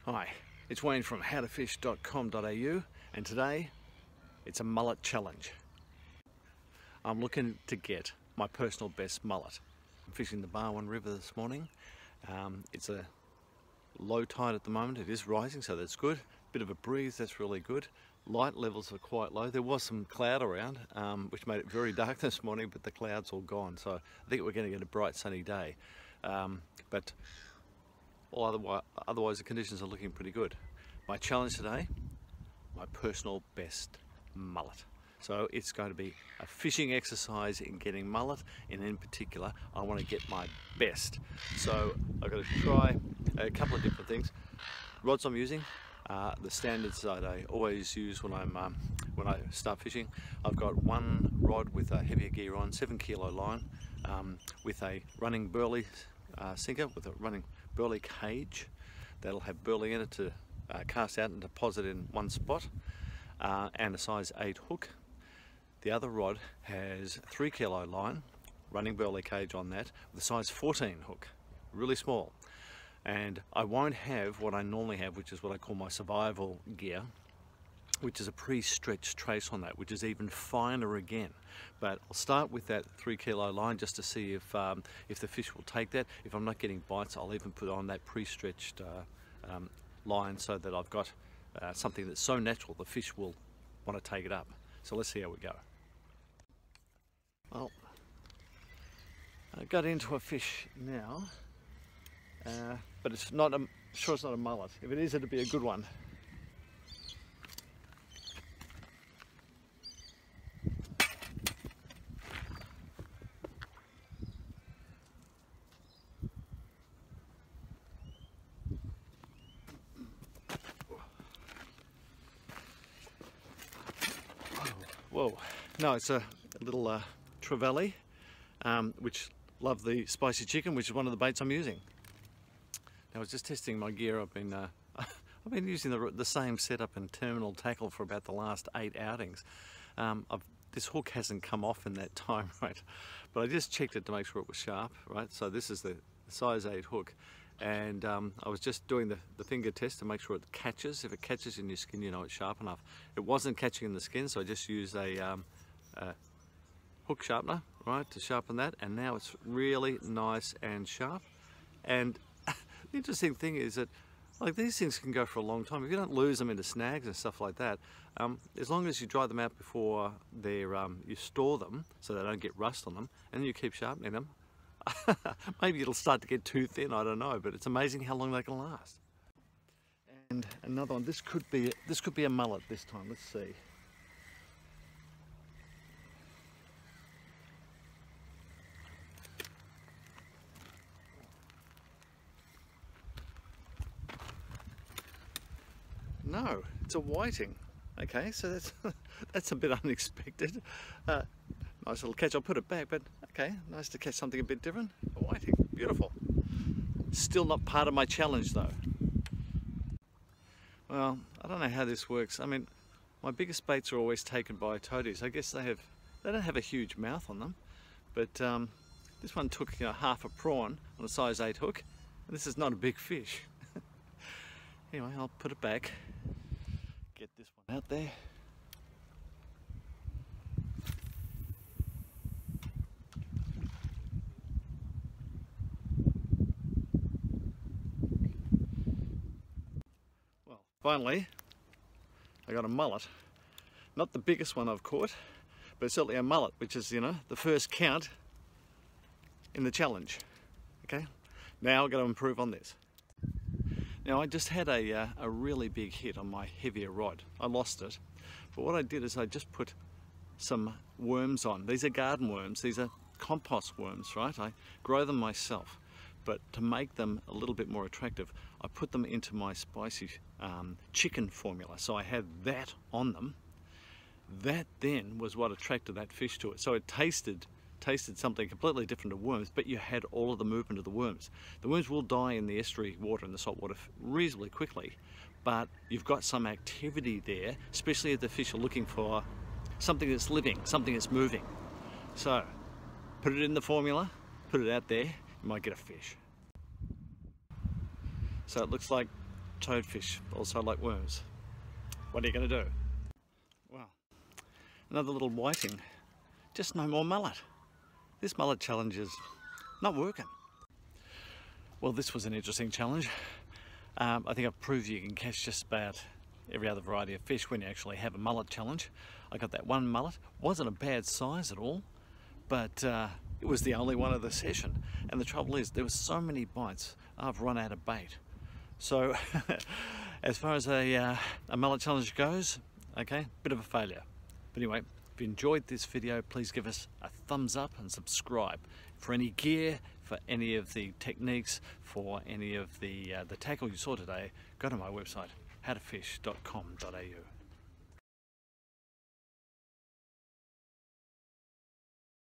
Hi, it's Wayne from howtofish.com.au, and today it's a mullet challenge. I'm looking to get my personal best mullet. I'm fishing the Barwon River this morning. It's a low tide at the moment. It is rising, so that's good. Bit of a breeze, that's really good. Light levels are quite low. There was some cloud around, which made it very dark this morning, but the cloud's all gone, so I think we're going to get a bright sunny day. But otherwise the conditions are looking pretty good. My challenge today, my personal best mullet. So it's going to be a fishing exercise in getting mullet, and in particular I want to get my best. So I've got to try a couple of different things. Rods I'm using, the standards that I always use when I start fishing. I've got one rod with a heavier gear on, 7 kilo line, with a running burley sinker with a running burley cage that'll have burley in it to cast out and deposit in one spot, and a size 8 hook. The other rod has 3 kilo line, running burley cage on that, with a size 14 hook, really small. And I won't have what I normally have, which is what I call my survival gear, which is a pre-stretched trace on that, which is even finer again. But I'll start with that 3 kilo line just to see if the fish will take that. If I'm not getting bites, I'll even put on that pre-stretched line so that I've got something that's so natural the fish will want to take it up. So let's see how we go. Well, I got into a fish now, but it's not sure it's not a mullet. If it is, it'll be a good one. Whoa, no, it's a little trevally, which love the spicy chicken, which is one of the baits I'm using. Now I was just testing my gear. I've been using the same setup and terminal tackle for about the last 8 outings. This hook hasn't come off in that time, right? But I just checked it to make sure it was sharp, right? So this is the size 8 hook. And I was just doing the finger test to make sure it catches. If it catches in your skin, you know it's sharp enough. It wasn't catching in the skin, so I just used a hook sharpener, right, to sharpen that. And now it's really nice and sharp. And the interesting thing is that, like, these things can go for a long time. If you don't lose them into snags and stuff like that, as long as you dry them out before they're you store them so they don't get rust on them, and you keep sharpening them. Maybe it'll start to get too thin, I don't know, but it's amazing how long they can last. And another one, this could be a mullet this time. Let's see. No, it's a whiting. Okay, so that's a bit unexpected. Nice little catch. I'll put it back, but okay, nice to catch something a bit different. A whiting, beautiful. Still not part of my challenge though. Well, I don't know how this works. I mean, my biggest baits are always taken by toadies. I guess they don't have a huge mouth on them, but this one took, you know, half a prawn on a size 8 hook, and this is not a big fish. Anyway, I'll put it back. Get this one out there. Finally, I got a mullet. Not the biggest one I've caught, but certainly a mullet, which is, you know, the first count in the challenge. Okay, now I've got to improve on this. Now I just had a really big hit on my heavier rod. I lost it, but what I did is I just put some worms on. These are garden worms. These are compost worms, right? I grow them myself. But to make them a little bit more attractive, I put them into my spicy chicken formula. So I had that on them. That then was what attracted that fish to it. So it tasted something completely different to worms, but you had all of the movement of the worms. The worms will die in the estuary water and the salt water reasonably quickly, but you've got some activity there, especially if the fish are looking for something that's living, something that's moving. So put it in the formula, put it out there, you might get a fish. So it looks like toadfish also like worms. What are you going to do? Well, another little whiting, just no more mullet. This mullet challenge is not working. Well, this was an interesting challenge. I think I've proved you can catch just about every other variety of fish when you actually have a mullet challenge. I got that one mullet, wasn't a bad size at all, but it was the only one of the session. And the trouble is, there were so many bites, I've run out of bait. So, as far as a mullet challenge goes, okay, bit of a failure. But anyway, if you enjoyed this video, please give us a thumbs up and subscribe. For any gear, for any of the techniques, for any of the tackle you saw today, go to my website, howtofish.com.au.